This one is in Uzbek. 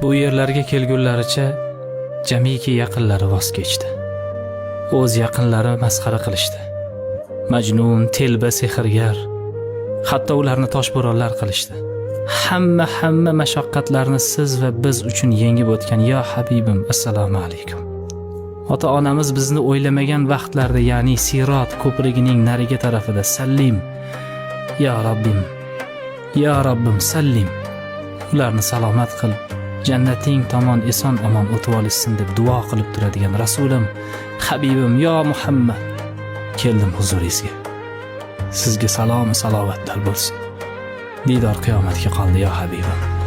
Bu yerlarga kelgunlaricha jamiki yaqinlari voz kechdi. O'z yaqinlari masxara qilishdi. Majnun, telba, sehrgar, hatto ularni toshbo'ronlar qilishdi. Hamma mashaqqatlarni siz va biz uchun yengib o'tgan yo Habibim, assalomu alaykum. Ota-onamiz bizni o'ylamagan vaqtlarda, ya'ni Sirot ko'prigining narigi tarafida sallim, ya Robbim sallim. Ularni salomat qil, jannating tomon eson-omon o'tib olishsin deb duo qilib turadigan Rasulim, Habibim, yo Muhammad, keldim huzuringizga. Sizga salom, salovatlar bo'lsin. Didor qiyomatga qoldi, yo Habibim.